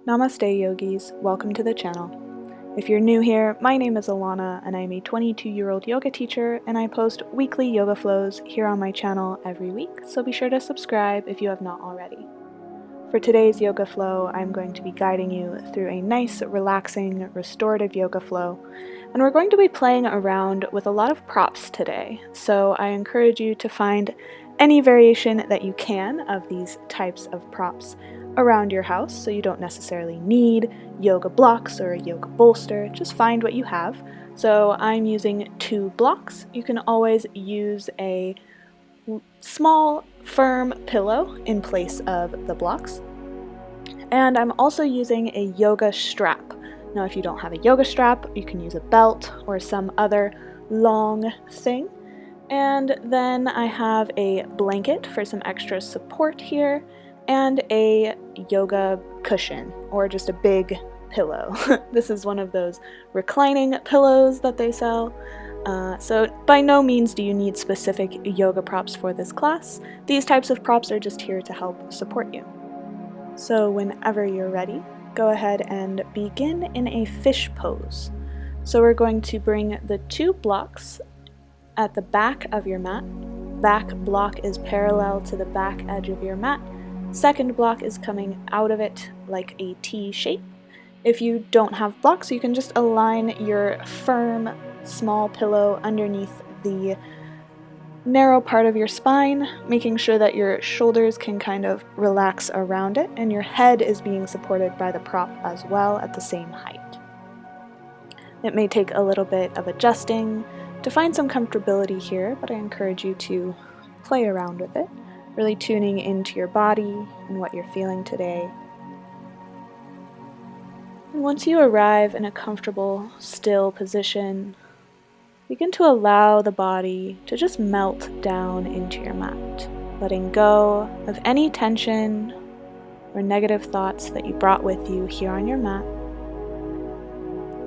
Namaste yogis, welcome to the channel. If you're new here, my name is Alauna and I'm a 22-year-old yoga teacher and I post weekly yoga flows here on my channel every week, so be sure to subscribe if you have not already. For today's yoga flow, I'm going to be guiding you through a nice, relaxing, restorative yoga flow, and we're going to be playing around with a lot of props today, so I encourage you to find any variation that you can of these types of props around your house, so you don't necessarily need yoga blocks or a yoga bolster, just find what you have. So I'm using 2 blocks. You can always use a small, firm pillow in place of the blocks. And I'm also using a yoga strap. Now, if you don't have a yoga strap, you can use a belt or some other long thing. And then I have a blanket for some extra support here, and a yoga cushion, or just a big pillow. This is one of those reclining pillows that they sell. So by no means do you need specific yoga props for this class. These types of props are just here to help support you. So whenever you're ready, go ahead and begin in a fish pose. So we're going to bring the 2 blocks at the back of your mat. Back block is parallel to the back edge of your mat. Second block is coming out of it like a T shape. If you don't have blocks, you can just align your firm small pillow underneath the narrow part of your spine, making sure that your shoulders can kind of relax around it and your head is being supported by the prop as well at the same height. It may take a little bit of adjusting to find some comfortability here, but I encourage you to play around with it, really tuning into your body and what you're feeling today. And once you arrive in a comfortable, still position, begin to allow the body to just melt down into your mat, letting go of any tension or negative thoughts that you brought with you here on your mat.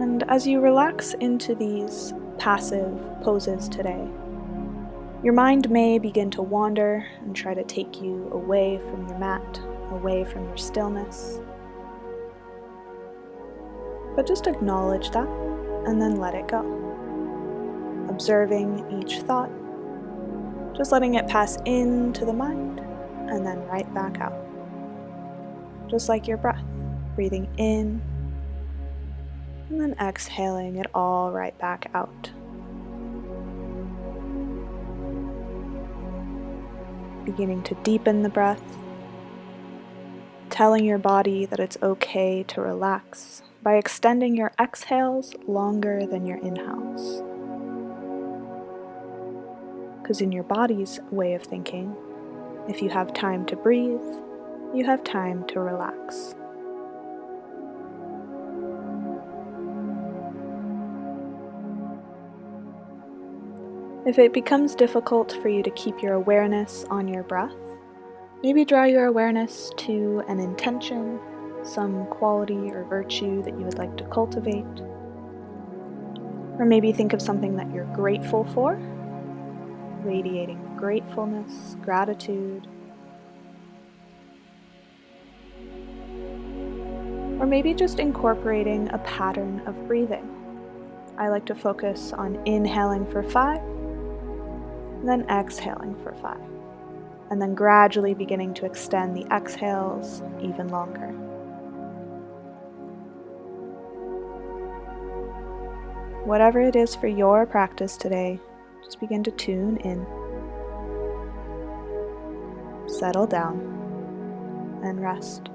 And as you relax into these passive poses today, your mind may begin to wander and try to take you away from your mat, away from your stillness. But just acknowledge that and then let it go. Observing each thought, just letting it pass into the mind and then right back out. Just like your breath, breathing in and then exhaling it all right back out. Beginning to deepen the breath, telling your body that it's okay to relax by extending your exhales longer than your inhales. Because in your body's way of thinking, if you have time to breathe, you have time to relax. If it becomes difficult for you to keep your awareness on your breath, maybe draw your awareness to an intention, some quality or virtue that you would like to cultivate. Or maybe think of something that you're grateful for, radiating gratefulness, gratitude. Or maybe just incorporating a pattern of breathing. I like to focus on inhaling for 5, and then exhaling for 5, and then gradually beginning to extend the exhales even longer. Whatever it is for your practice today, just begin to tune in, settle down, and rest.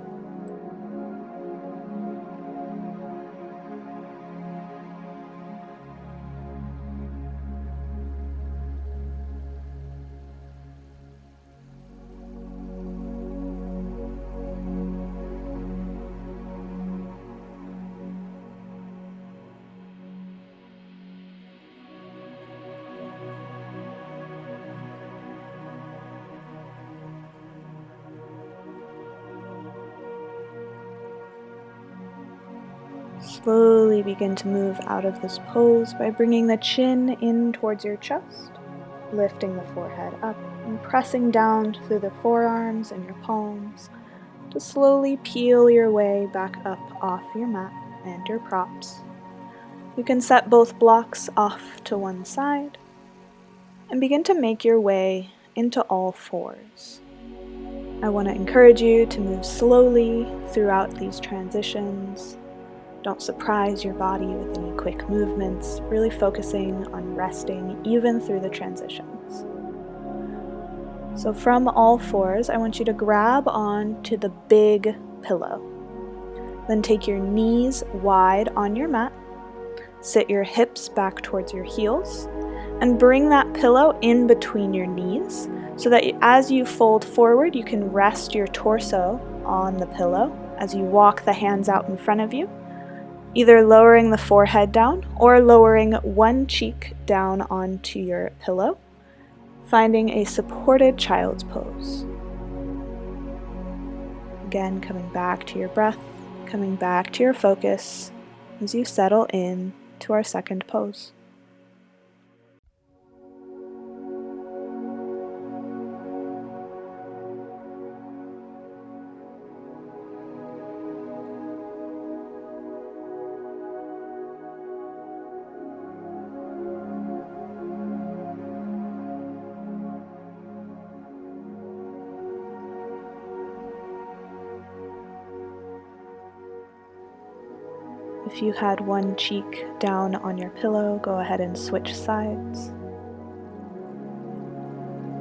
Slowly begin to move out of this pose by bringing the chin in towards your chest, lifting the forehead up and pressing down through the forearms and your palms, to slowly peel your way back up off your mat and your props. You can set both blocks off to one side and begin to make your way into all fours. I want to encourage you to move slowly throughout these transitions. Don't surprise your body with any quick movements, really focusing on resting even through the transitions. So from all fours, I want you to grab on to the big pillow. Then take your knees wide on your mat, sit your hips back towards your heels, and bring that pillow in between your knees so that as you fold forward, you can rest your torso on the pillow as you walk the hands out in front of you, either lowering the forehead down or lowering one cheek down onto your pillow, finding a supported child's pose. Again, coming back to your breath, coming back to your focus as you settle in to our second pose. If you had one cheek down on your pillow, go ahead and switch sides.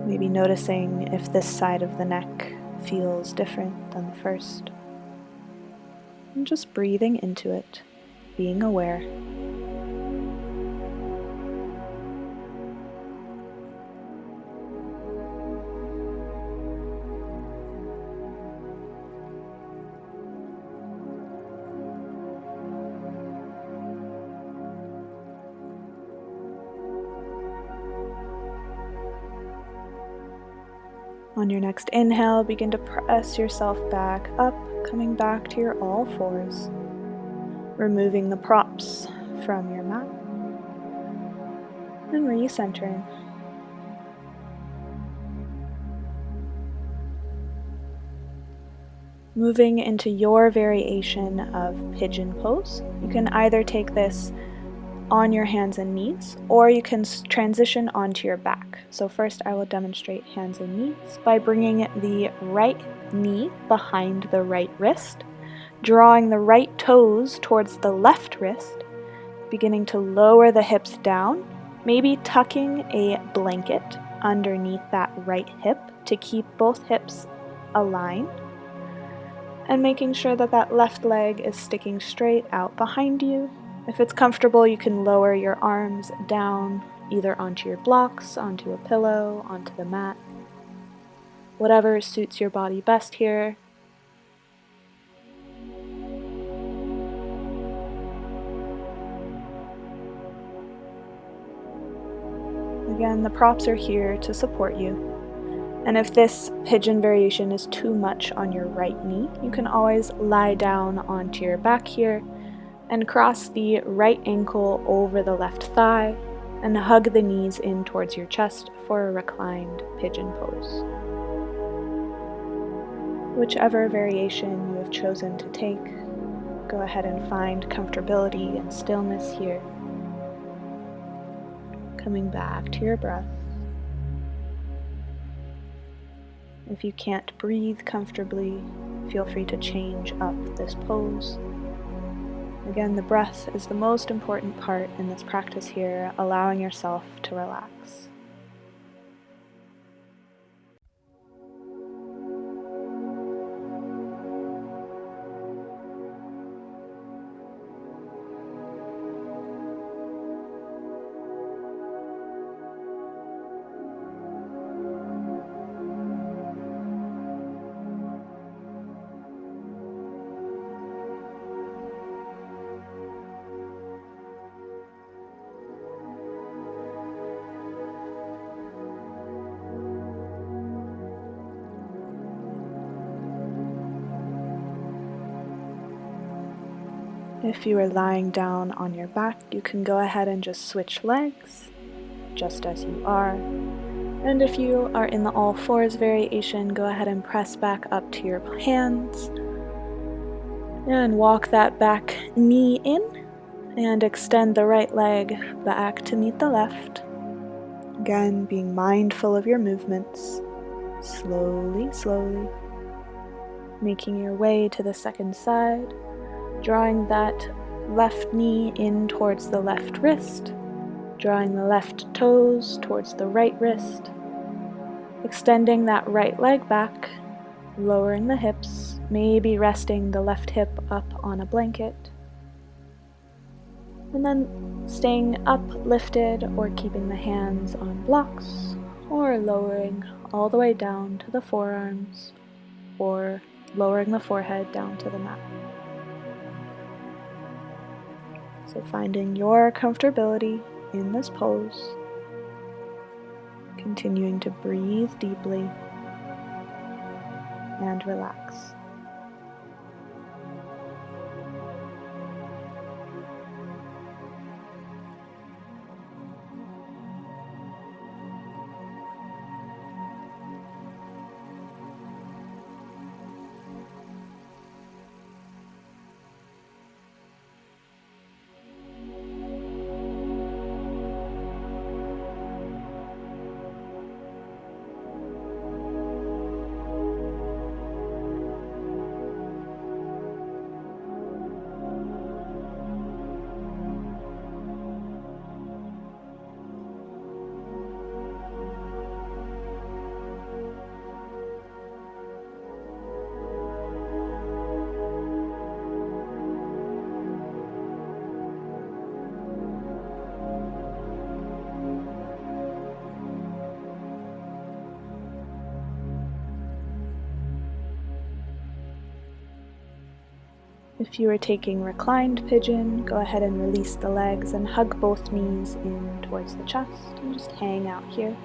Maybe noticing if this side of the neck feels different than the first. And just breathing into it, being aware. On your next inhale, begin to press yourself back up, coming back to your all fours, removing the props from your mat, and recentering. Moving into your variation of pigeon pose, you can either take this on your hands and knees, or you can transition onto your back. So first I will demonstrate hands and knees by bringing the right knee behind the right wrist, drawing the right toes towards the left wrist, beginning to lower the hips down, maybe tucking a blanket underneath that right hip to keep both hips aligned, and making sure that that left leg is sticking straight out behind you. If it's comfortable, you can lower your arms down, either onto your blocks, onto a pillow, onto the mat. Whatever suits your body best here. Again, the props are here to support you. And if this pigeon variation is too much on your right knee, you can always lie down onto your back here and cross the right ankle over the left thigh and hug the knees in towards your chest for a reclined pigeon pose. Whichever variation you have chosen to take, go ahead and find comfortability and stillness here. Coming back to your breath. If you can't breathe comfortably, feel free to change up this pose. Again, the breath is the most important part in this practice here, allowing yourself to relax. If you are lying down on your back, you can go ahead and just switch legs, just as you are. And if you are in the all fours variation, go ahead and press back up to your hands and walk that back knee in and extend the right leg back to meet the left. Again, being mindful of your movements, slowly, slowly, making your way to the second side, drawing that left knee in towards the left wrist, drawing the left toes towards the right wrist, extending that right leg back, lowering the hips, maybe resting the left hip up on a blanket, and then staying uplifted or keeping the hands on blocks, or lowering all the way down to the forearms, or lowering the forehead down to the mat. So finding your comfortability in this pose, continuing to breathe deeply and relax. If you are taking reclined pigeon, go ahead and release the legs and hug both knees in towards the chest and just hang out here.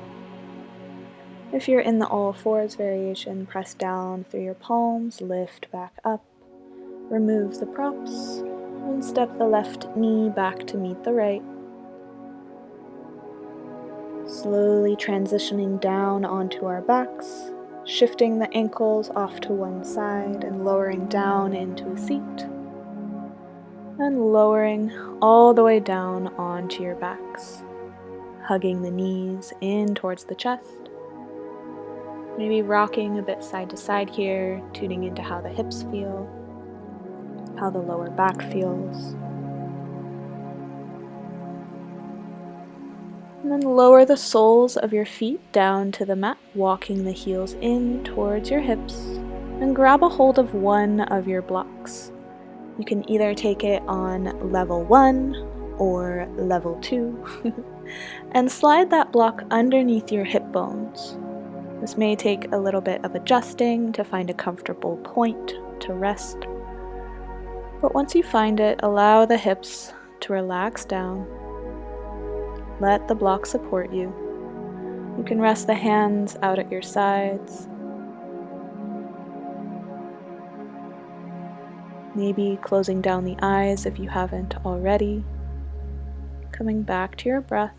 If you're in the all fours variation, press down through your palms, lift back up, remove the props, and step the left knee back to meet the right. Slowly transitioning down onto our backs, shifting the ankles off to one side and lowering down into a seat. And lowering all the way down onto your backs, hugging the knees in towards the chest. Maybe rocking a bit side to side here, tuning into how the hips feel, how the lower back feels. And then lower the soles of your feet down to the mat, walking the heels in towards your hips, and grab a hold of one of your blocks. You can either take it on level 1 or level 2 and slide that block underneath your hip bones. This may take a little bit of adjusting to find a comfortable point to rest. But once you find it, allow the hips to relax down. Let the block support you. You can rest the hands out at your sides. Maybe closing down the eyes if you haven't already. Coming back to your breath.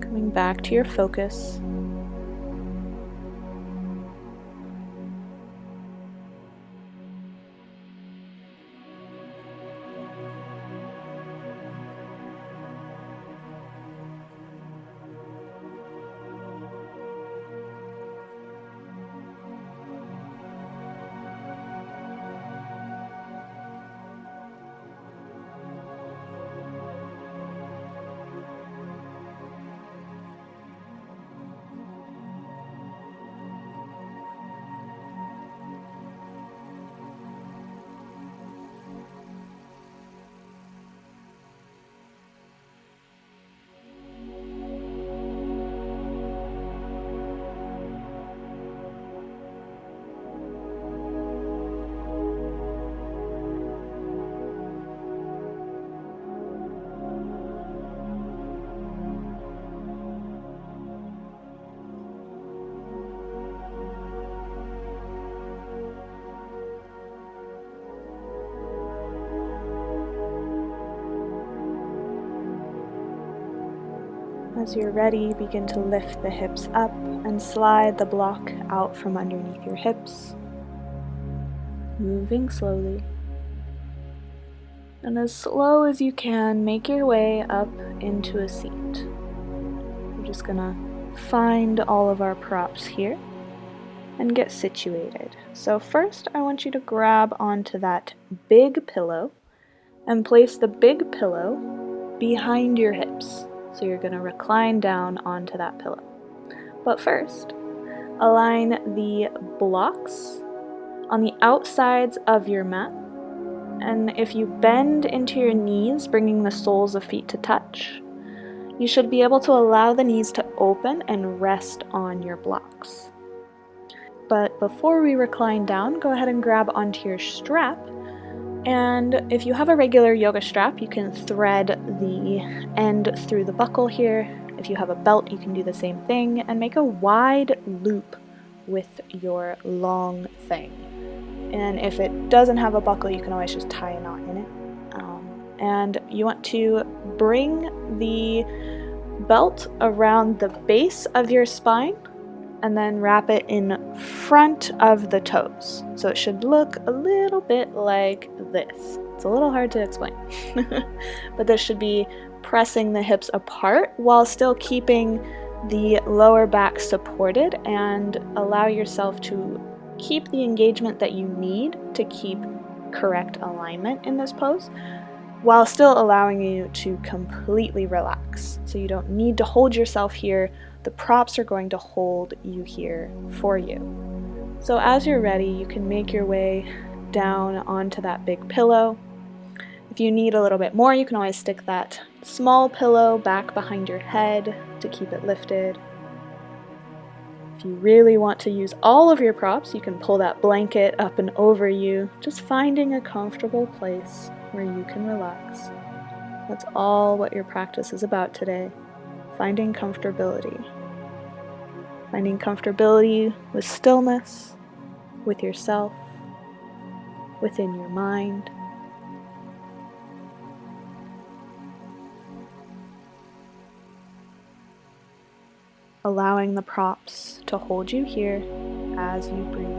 Coming back to your focus. As you're ready, begin to lift the hips up and slide the block out from underneath your hips, moving slowly. And as slow as you can, make your way up into a seat. We're just gonna find all of our props here and get situated. So first, I want you to grab onto that big pillow and place the big pillow behind your hips. So you're gonna recline down onto that pillow. But first, align the blocks on the outsides of your mat. And if you bend into your knees, bringing the soles of feet to touch, you should be able to allow the knees to open and rest on your blocks. But before we recline down, go ahead and grab onto your strap. And if you have a regular yoga strap, you can thread the end through the buckle here. If you have a belt, you can do the same thing and make a wide loop with your long thing. And if it doesn't have a buckle, you can always just tie a knot in it. And you want to bring the belt around the base of your spine and then wrap it in front of the toes. So it should look a little bit like this. It's a little hard to explain, but this should be pressing the hips apart while still keeping the lower back supported, and allow yourself to keep the engagement that you need to keep correct alignment in this pose, while still allowing you to completely relax. So you don't need to hold yourself here. The props are going to hold you here for you. So as you're ready, you can make your way down onto that big pillow. If you need a little bit more, you can always stick that small pillow back behind your head to keep it lifted. If you really want to use all of your props, you can pull that blanket up and over you, just finding a comfortable place where you can relax. That's all what your practice is about today. Finding comfortability. Finding comfortability with stillness, with yourself, within your mind. Allowing the props to hold you here as you breathe.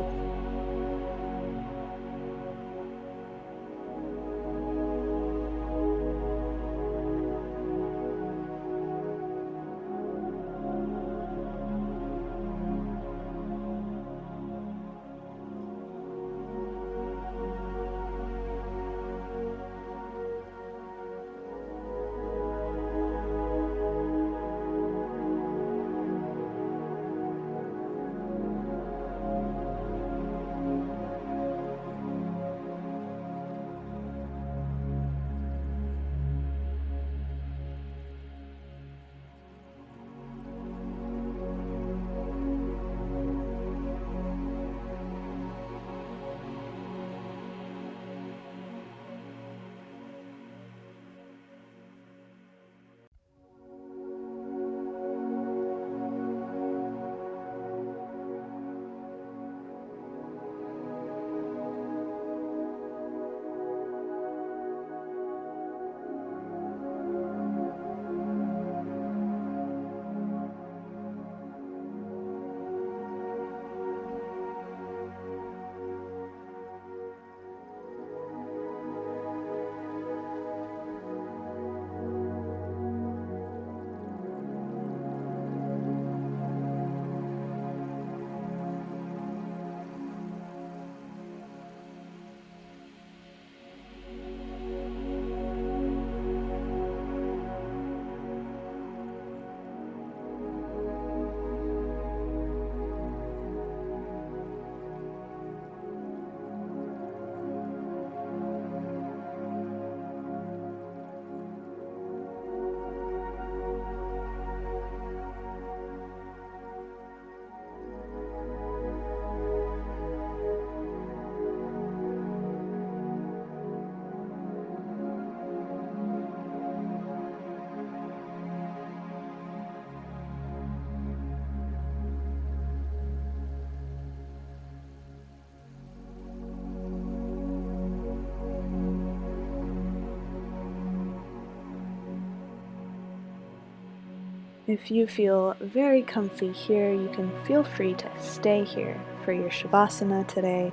If you feel very comfy here, you can feel free to stay here for your Shavasana today,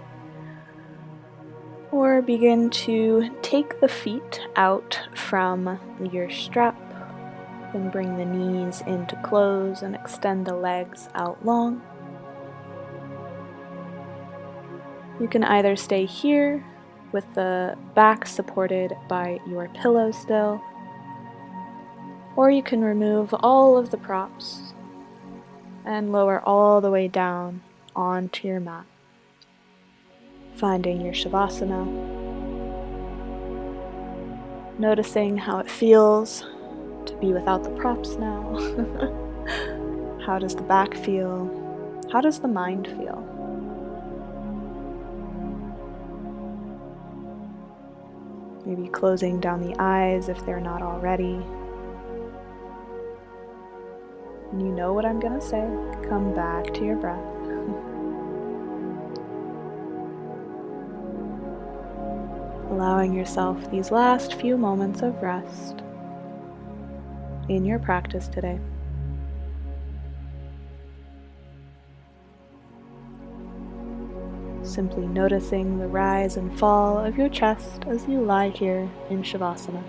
or begin to take the feet out from your strap and bring the knees into close and extend the legs out long. You can either stay here with the back supported by your pillow still, or you can remove all of the props and lower all the way down onto your mat, finding your Shavasana, noticing how it feels to be without the props now. How does the back feel? How does the mind feel? Maybe closing down the eyes if they're not already. And you know what I'm gonna say. Come back to your breath. Allowing yourself these last few moments of rest in your practice today. Simply noticing the rise and fall of your chest as you lie here in Shavasana.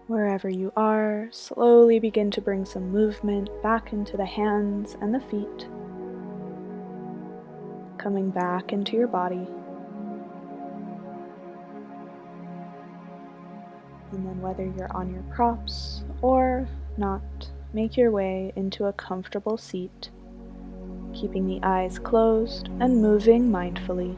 Wherever you are, slowly begin to bring some movement back into the hands and the feet, coming back into your body. And then whether you're on your props or not, make your way into a comfortable seat, keeping the eyes closed and moving mindfully.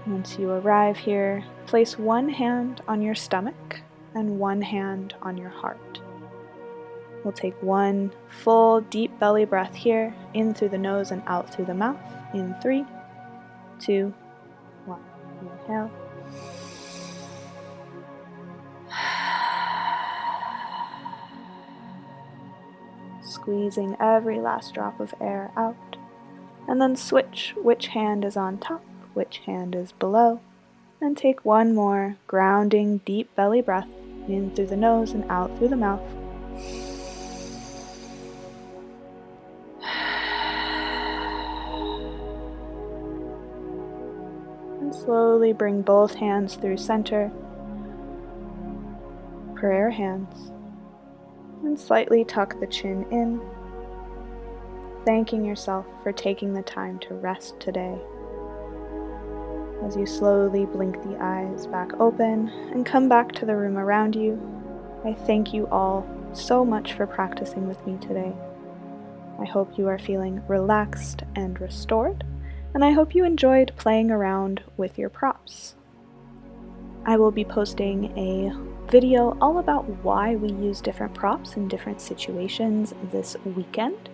Once you arrive here, place one hand on your stomach and one hand on your heart. We'll take one full deep belly breath here, in through the nose and out through the mouth. In 3, 2, 1. Inhale. Squeezing every last drop of air out. And then switch which hand is on top, which hand is below. And take one more grounding deep belly breath, in through the nose and out through the mouth. And slowly bring both hands through center, prayer hands, and slightly tuck the chin in, thanking yourself for taking the time to rest today. As you slowly blink the eyes back open and come back to the room around you, I thank you all so much for practicing with me today. I hope you are feeling relaxed and restored, and I hope you enjoyed playing around with your props. I will be posting a video all about why we use different props in different situations this weekend,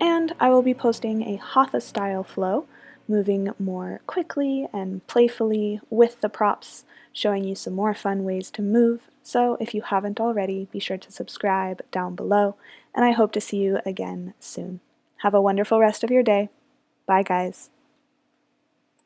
and I will be posting a Hatha style flow, moving more quickly and playfully with the props, showing you some more fun ways to move. So if you haven't already, be sure to subscribe down below, and I hope to see you again soon. Have a wonderful rest of your day. Bye, guys.